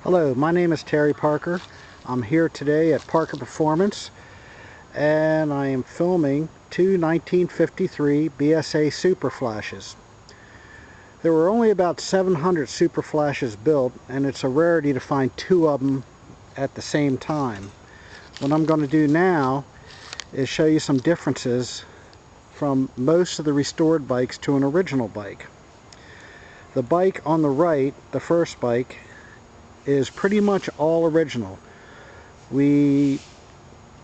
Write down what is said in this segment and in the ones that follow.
Hello, my name is Terry Parker. I'm here today at Parker Performance and I am filming two 1953 BSA super flashes. There were only about 700 super flashes built, and it's a rarity to find two of them at the same time. What I'm going to do now is show you some differences from most of the restored bikes to an original bike. The bike on the right, the first bike, is pretty much all original. We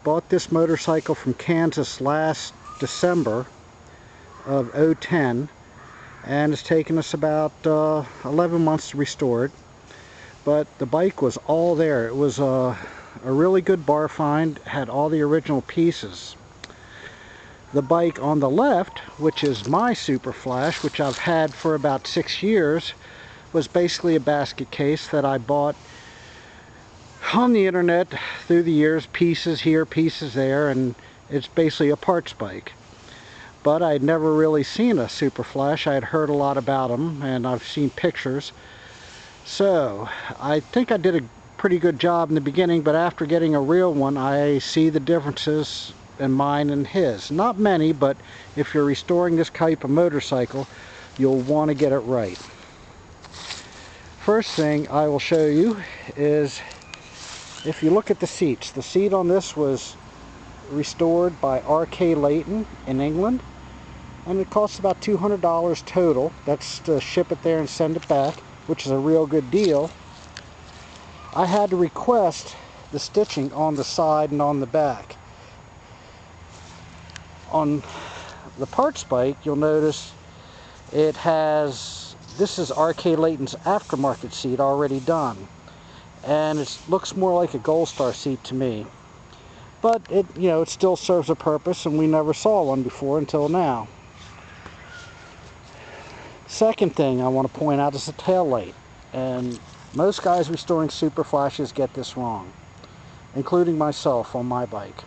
bought this motorcycle from Kansas last December of 2010, and it's taken us about 11 months to restore it, but the bike was all there. It was a really good bar find, had all the original pieces. The bike on the left, which is my Super Flash, which I've had for about 6 years, was basically a basket case that I bought on the internet through the years, pieces here, pieces there, and it's basically a parts bike. But I'd never really seen a Super Flash. I had heard a lot about them, and I've seen pictures. So I think I did a pretty good job in the beginning, but after getting a real one, I see the differences in mine and his. Not many, but if you're restoring this type of motorcycle, you'll want to get it right. First thing I will show you is, if you look at the seats, the seat on this was restored by R.K. Leighton in England, and it costs about $200 total. That's to ship it there and send it back, which is a real good deal. I had to request the stitching on the side and on the back. On the parts bike, you'll notice it has, this is R.K. Leighton's aftermarket seat already done, and it looks more like a Gold Star seat to me. But it, it still serves a purpose, and we never saw one before until now. Second thing I want to point out is the tail light, and most guys restoring Super Flashes get this wrong, including myself on my bike.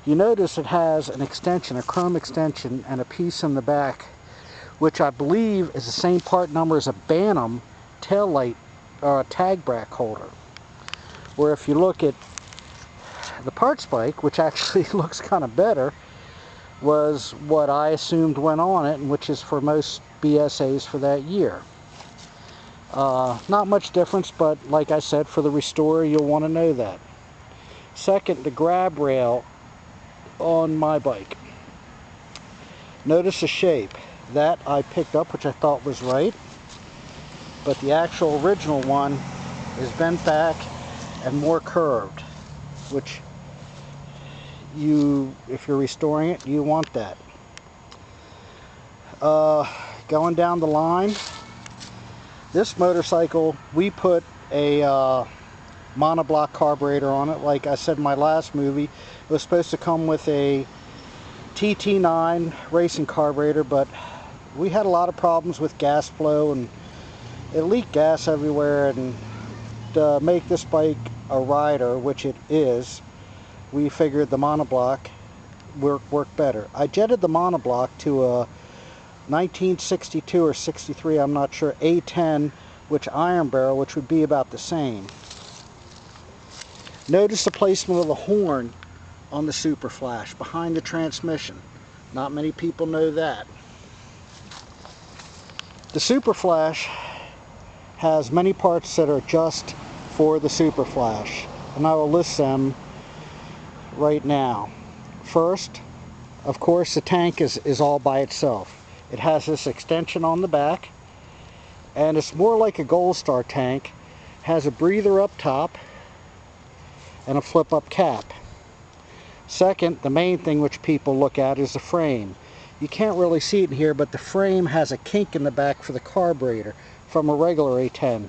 You notice it has an extension, a chrome extension, and a piece in the back, which I believe is the same part number as a Bantam tail light tag brack holder. Where if you look at the parts bike, which actually looks kind of better, was what I assumed went on it, and which is for most BSAs for that year. Not much difference, but like I said, for the restorer, you'll want to know that. Second, the grab rail on my bike. Notice the shape. That I picked up, which I thought was right, but the actual original one is bent back and more curved, which if you're restoring it, you want that. Going down the line, this motorcycle, we put a monoblock carburetor on it. Like I said in my last movie, it was supposed to come with a TT9 racing carburetor, but we had a lot of problems with gas flow, and it leaked gas everywhere, and to make this bike a rider, which it is, we figured the monoblock worked better. I jetted the monoblock to a 1962 or 63, I'm not sure, A10, which iron barrel, which would be about the same. Notice the placement of the horn on the Super Flash behind the transmission. Not many people know that. The Super Flash has many parts that are just for the Super Flash, and I will list them right now. First, of course, the tank is all by itself. It has this extension on the back, and it's more like a Gold Star tank. Has a breather up top and a flip-up cap. Second, the main thing which people look at is the frame. You can't really see it in here, but the frame has a kink in the back for the carburetor from a regular A10,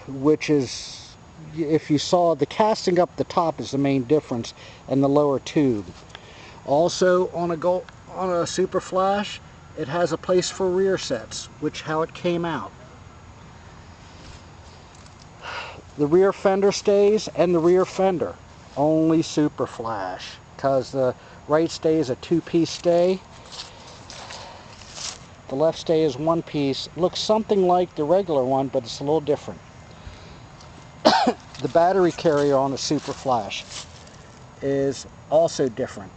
which is, if you saw, the casting up the top is the main difference, and the lower tube. Also on a Super Flash, it has a place for rear sets, which how it came out. The rear fender stays, and the rear fender only Super Flash, because the right stay is a two-piece stay. The left stay is one piece. Looks something like the regular one, but it's a little different. The battery carrier on the superflash is also different.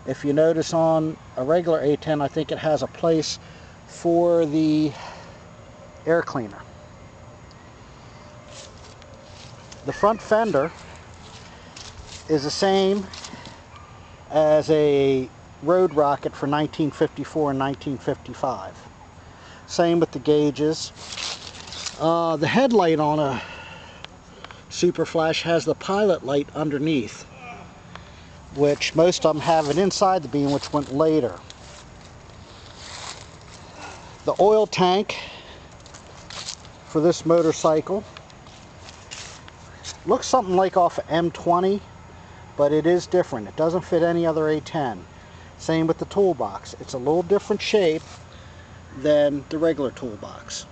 If you notice on a regular A10, I think it has a place for the air cleaner. The front fender is the same as a road rocket for 1954 and 1955. Same with the gauges. The headlight on a superflash has the pilot light underneath, which most of them have it inside the beam, which went later. The oil tank for this motorcycle looks something like off of M20, but it is different. It doesn't fit any other A10. Same with the toolbox. It's a little different shape than the regular toolbox.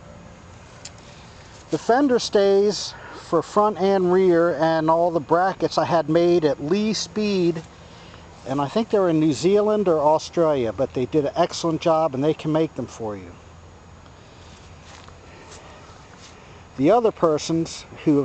The fender stays for front and rear, and all the brackets I had made at Lee Speed, and I think they were in New Zealand or Australia, but they did an excellent job and they can make them for you. The other persons who